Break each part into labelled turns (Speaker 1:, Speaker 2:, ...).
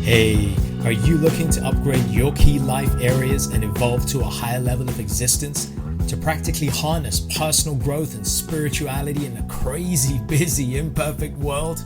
Speaker 1: Hey, are you looking to upgrade your key life areas and evolve to a higher level of existence? To practically harness personal growth and spirituality in a crazy, busy, imperfect world?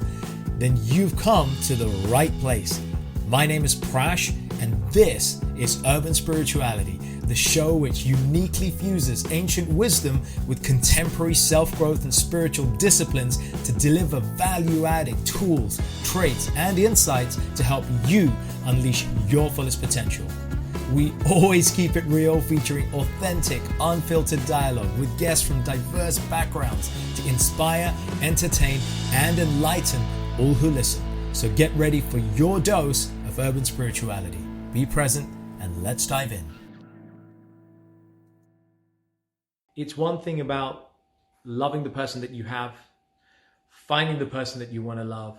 Speaker 1: Then you've come to the right place. My name is Prash, and this is Urban Spirituality, the show which uniquely fuses ancient wisdom with contemporary self-growth and spiritual disciplines to deliver value-adding tools, traits, and insights to help you unleash your fullest potential. We always keep it real, featuring authentic, unfiltered dialogue with guests from diverse backgrounds to inspire, entertain, and enlighten all who listen. So get ready for your dose of urban spirituality. Be present and let's dive in. It's one thing about loving the person that you have, finding the person that you want to love,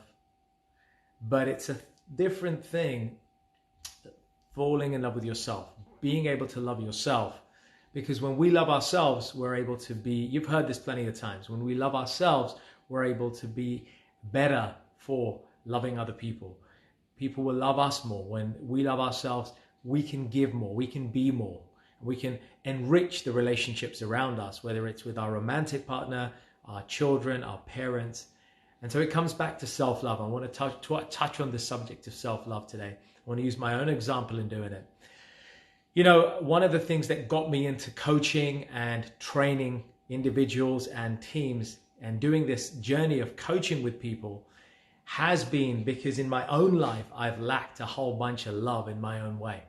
Speaker 1: but it's a different thing falling in love with yourself, being able to love yourself. Because when we love ourselves, we're able to be, you've heard this plenty of times, when we love ourselves, we're able to be better for loving other people. People will love us more. When we love ourselves, we can give more, we can be more. We can enrich the relationships around us, whether it's with our romantic partner, our children, our parents. And so it comes back to self-love. I want to touch on the subject of self-love today. I want to use my own example in doing it. You know, one of the things that got me into coaching and training individuals and teams and doing this journey of coaching with people has been because in my own life, I've lacked a whole bunch of love in my own way.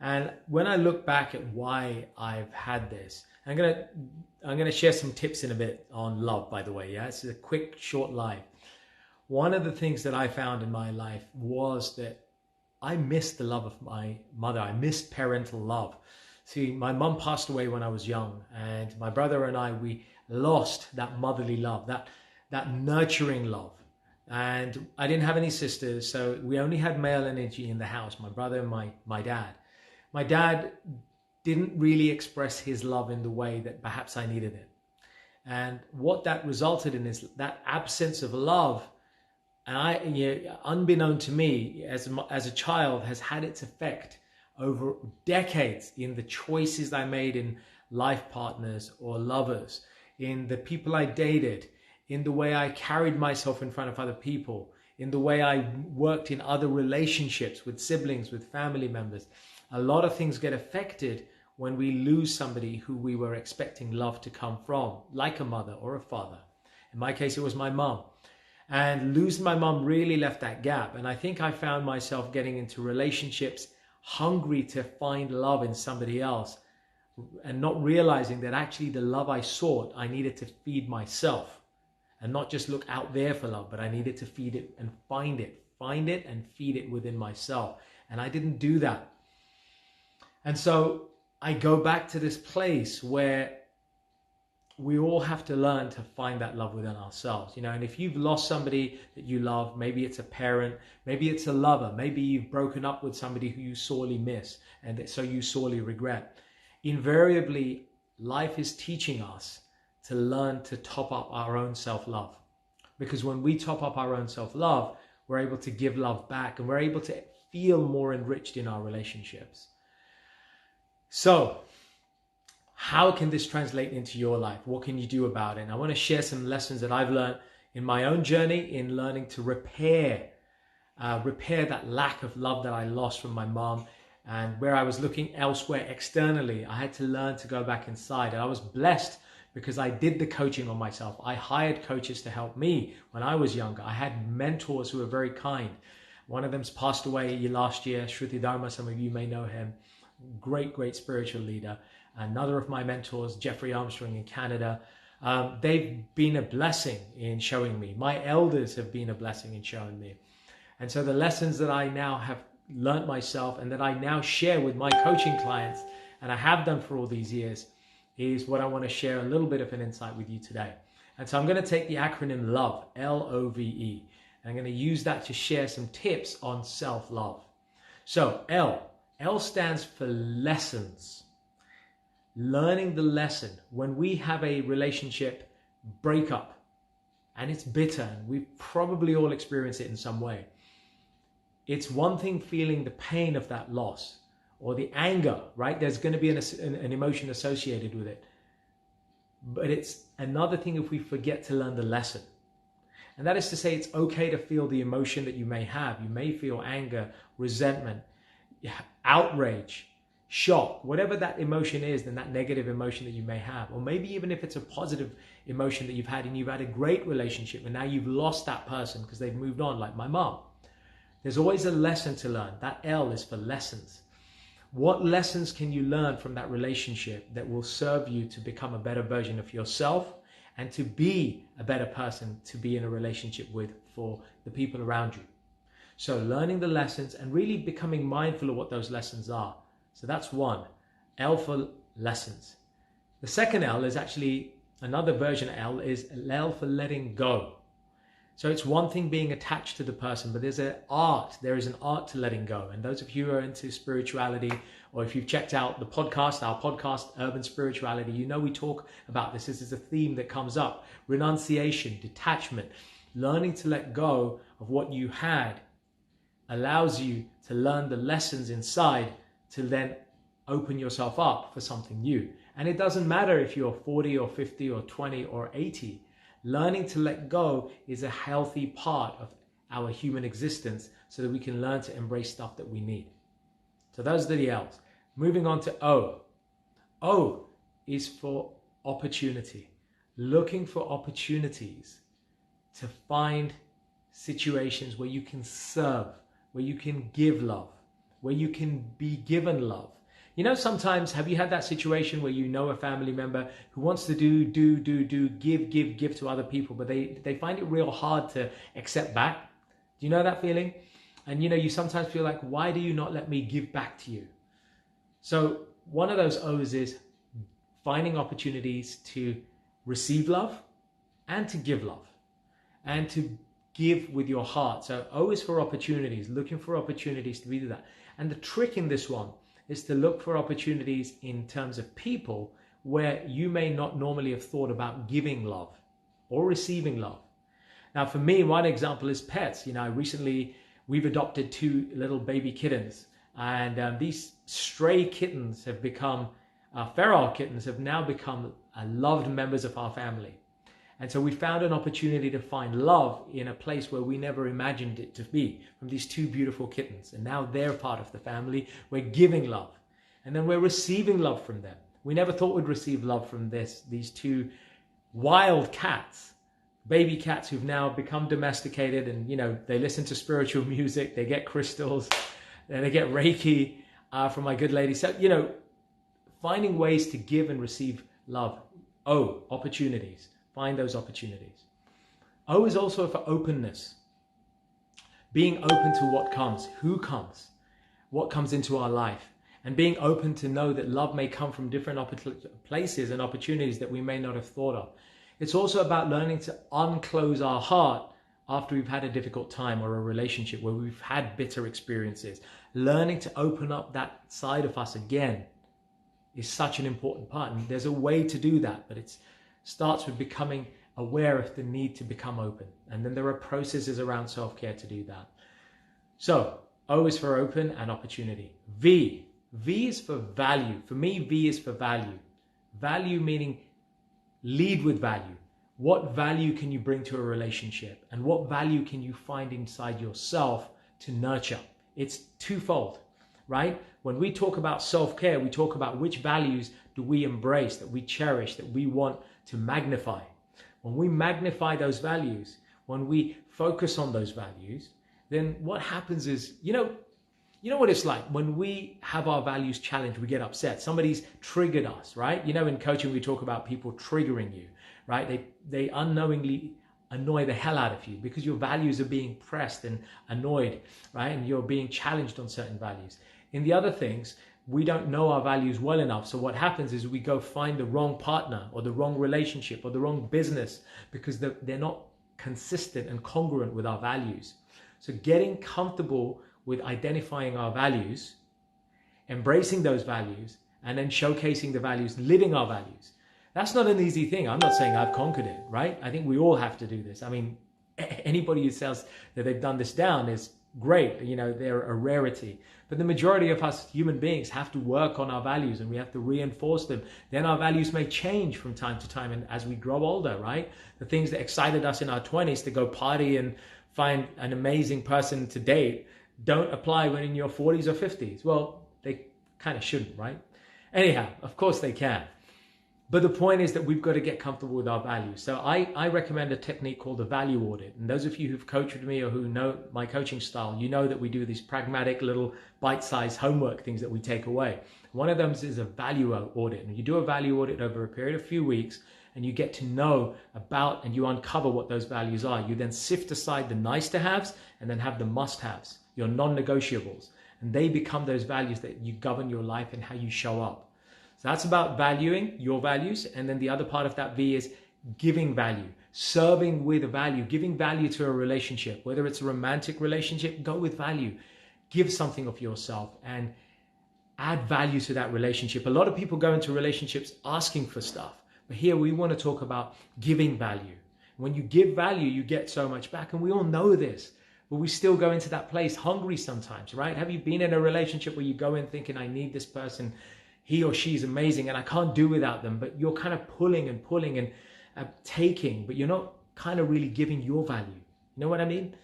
Speaker 1: And when I look back at why I've had this, I'm gonna share some tips in a bit on love, by the way. Yeah, it's a quick, short life. One of the things that I found in my life was that I missed the love of my mother. I missed parental love. See, my mom passed away when I was young, and my brother and I, we lost that motherly love, that nurturing love. And I didn't have any sisters, so we only had male energy in the house, my brother and my dad. My dad didn't really express his love in the way that perhaps I needed it. And what that resulted in is that absence of love, and unbeknown to me as a child, has had its effect over decades in the choices I made in life partners or lovers, in the people I dated, in the way I carried myself in front of other people, in the way I worked in other relationships with siblings, with family members. A lot of things get affected when we lose somebody who we were expecting love to come from, like a mother or a father. In my case, it was my mom. And losing my mom really left that gap. And I think I found myself getting into relationships hungry to find love in somebody else and not realizing that actually the love I sought, I needed to feed myself and not just look out there for love, but I needed to feed it and find it and feed it within myself. And I didn't do that. And so I go back to this place where we all have to learn to find that love within ourselves, and if you've lost somebody that you love, maybe it's a parent, maybe it's a lover, maybe you've broken up with somebody who you sorely miss and so you sorely regret. Invariably, life is teaching us to learn to top up our own self-love, because when we top up our own self-love, we're able to give love back and we're able to feel more enriched in our relationships. So how can this translate into your life? What can you do about it? And I want to share some lessons that I've learned in my own journey in learning to repair that lack of love that I lost from my mom. And where I was looking elsewhere externally, I had to learn to go back inside. And I was blessed because I did the coaching on myself. I hired coaches to help me when I was younger. I had mentors who were very kind. One of them's passed away last year, Shruti Dharma, some of you may know him. Great spiritual leader. Another of my mentors, Jeffrey Armstrong in Canada, they've been a blessing in showing me. My elders have been a blessing in showing me. And so the lessons that I now have learned myself and that I now share with my coaching clients, and I have done for all these years, is what I want to share a little bit of an insight with you today. And so I'm going to take the acronym LOVE, L-O-V-E, and I'm going to use that to share some tips on self-love. So L stands for lessons. Learning the lesson. When we have a relationship breakup and it's bitter, and we've probably all experienced it in some way, It's one thing feeling the pain of that loss or the anger, right? There's going to be an emotion associated with it. But it's another thing if we forget to learn the lesson. And that is to say, it's okay to feel the emotion that you may have. You may feel anger, resentment, outrage, shock, whatever that emotion is, then that negative emotion that you may have. Or maybe even if it's a positive emotion that you've had and you've had a great relationship and now you've lost that person because they've moved on, like my mom. There's always a lesson to learn. That L is for lessons. What lessons can you learn from that relationship that will serve you to become a better version of yourself and to be a better person to be in a relationship with for the people around you? So learning the lessons and really becoming mindful of what those lessons are. So that's one, L for lessons. The second L is actually another version of L, is L for letting go. So it's one thing being attached to the person, but there is an art to letting go. And those of you who are into spirituality, or if you've checked out our podcast, Urban Spirituality, you know we talk about this. This is a theme that comes up. Renunciation, detachment, learning to let go of what you had allows you to learn the lessons inside to then open yourself up for something new. And it doesn't matter if you're 40 or 50 or 20 or 80. Learning to let go is a healthy part of our human existence so that we can learn to embrace stuff that we need. So those are the L's. Moving on to O. O is for opportunity. Looking for opportunities to find situations where you can serve, where you can give love, where you can be given love. You know, sometimes, have you had that situation where you know a family member who wants to give to other people, but they find it real hard to accept back? Do you know that feeling? And you know, you sometimes feel like, why do you not let me give back to you? So one of those O's is finding opportunities to receive love and to give love and to give with your heart. So O is for opportunities, looking for opportunities to do that. And the trick in this one is to look for opportunities in terms of people where you may not normally have thought about giving love or receiving love. Now, for me, one example is pets. You know, we've adopted 2 little baby kittens, and these stray kittens have become, feral kittens have now become loved members of our family. And so we found an opportunity to find love in a place where we never imagined it to be, from these 2 beautiful kittens. And now they're part of the family. We're giving love. And then we're receiving love from them. We never thought we'd receive love from these 2 wild cats, baby cats who've now become domesticated. And, you know, they listen to spiritual music, they get crystals, and they get Reiki from my good lady. So, you know, finding ways to give and receive love. Oh, opportunities. Find those opportunities. O is also for openness. Being open to what comes, who comes, what comes into our life. And being open to know that love may come from different places and opportunities that we may not have thought of. It's also about learning to unclose our heart after we've had a difficult time or a relationship where we've had bitter experiences. Learning to open up that side of us again is such an important part. And there's a way to do that, but it starts with becoming aware of the need to become open. And then there are processes around self-care to do that. So O is for open and opportunity. V is for value. For me, V is for value. Value meaning lead with value. What value can you bring to a relationship? And what value can you find inside yourself to nurture? It's twofold, right? When we talk about self-care, we talk about which values do we embrace, that we cherish, that we want to magnify. When we magnify those values, when we focus on those values, then what happens is, you know what it's like when we have our values challenged, we get upset. Somebody's triggered us, right? You know, in coaching, we talk about people triggering you, right? They unknowingly annoy the hell out of you because your values are being pressed and annoyed, right? And you're being challenged on certain values. In the other things, we don't know our values well enough. So what happens is we go find the wrong partner or the wrong relationship or the wrong business because they're not consistent and congruent with our values. So getting comfortable with identifying our values, embracing those values, and then showcasing the values, living our values. That's not an easy thing. I'm not saying I've conquered it, right? I think we all have to do this. I mean, anybody who says that they've done this down is great. They're a rarity. But the majority of us human beings have to work on our values, and we have to reinforce them. Then our values may change from time to time, and as we grow older, right? The things that excited us in our 20s to go party and find an amazing person to date don't apply when in your 40s or 50s. Well, they kind of shouldn't, right? Anyhow, of course they can. But the point is that we've got to get comfortable with our values. So I recommend a technique called the value audit. And those of you who've coached with me or who know my coaching style, you know that we do these pragmatic little bite-sized homework things that we take away. One of them is a value audit. And you do a value audit over a period of a few weeks, and you get to know about and you uncover what those values are. You then sift aside the nice to haves and then have the must haves, your non-negotiables. And they become those values that you govern your life and how you show up. So that's about valuing your values. And then the other part of that V is giving value, serving with value, giving value to a relationship. Whether it's a romantic relationship, go with value. Give something of yourself and add value to that relationship. A lot of people go into relationships asking for stuff. But here we want to talk about giving value. When you give value, you get so much back. And we all know this, but we still go into that place hungry sometimes, right? Have you been in a relationship where you go in thinking, I need this person, he or she's amazing and I can't do without them, but you're kind of pulling and taking, but you're not kind of really giving your value. You know what I mean?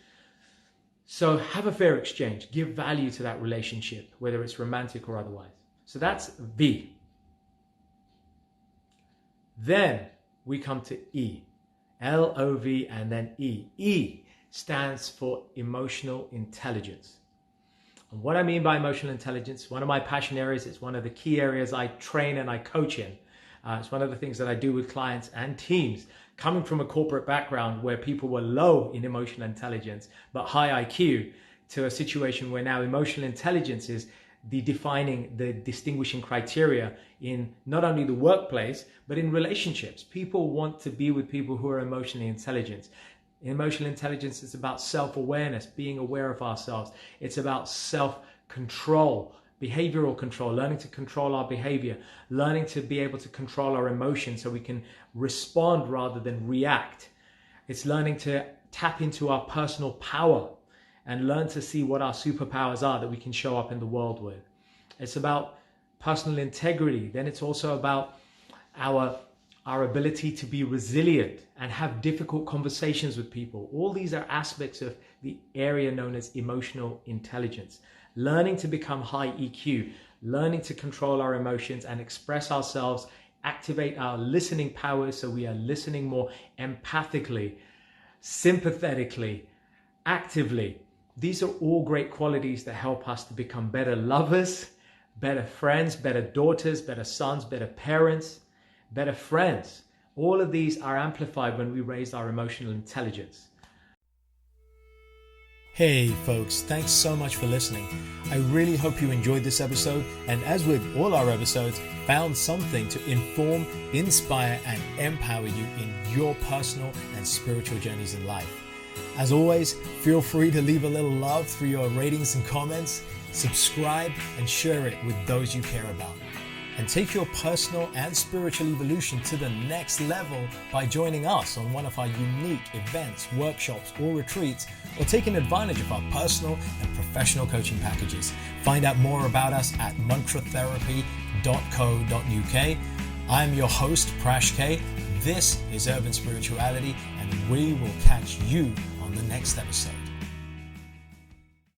Speaker 1: So have a fair exchange, give value to that relationship, whether it's romantic or otherwise. So that's V. Then we come to E, L-O-V and then E. E stands for emotional intelligence. And what I mean by emotional intelligence, one of my passion areas, it's one of the key areas I train and I coach in. It's one of the things that I do with clients and teams. Coming from a corporate background where people were low in emotional intelligence, but high IQ, to a situation where now emotional intelligence is the distinguishing criteria in not only the workplace, but in relationships. People want to be with people who are emotionally intelligent. Emotional intelligence is about self-awareness, being aware of ourselves. It's about self-control, behavioral control, learning to control our behavior, learning to be able to control our emotions so we can respond rather than react. It's learning to tap into our personal power and learn to see what our superpowers are that we can show up in the world with. It's about personal integrity. Then it's also about our ability to be resilient and have difficult conversations with people. All these are aspects of the area known as emotional intelligence. Learning to become high EQ, learning to control our emotions and express ourselves, activate our listening powers so we are listening more empathically, sympathetically, actively. These are all great qualities that help us to become better lovers, better friends, better daughters, better sons, better parents, better friends. All of these are amplified when we raise our emotional intelligence. Hey folks, thanks so much for listening. I really hope you enjoyed this episode, and as with all our episodes, found something to inform, inspire, and empower you in your personal and spiritual journeys in life. As always, feel free to leave a little love through your ratings and comments, subscribe, and share it with those you care about. And take your personal and spiritual evolution to the next level by joining us on one of our unique events, workshops, or retreats, or taking advantage of our personal and professional coaching packages. Find out more about us at mantratherapy.co.uk. I'm your host, Prash K. This is Urban Spirituality, and we will catch you on the next episode.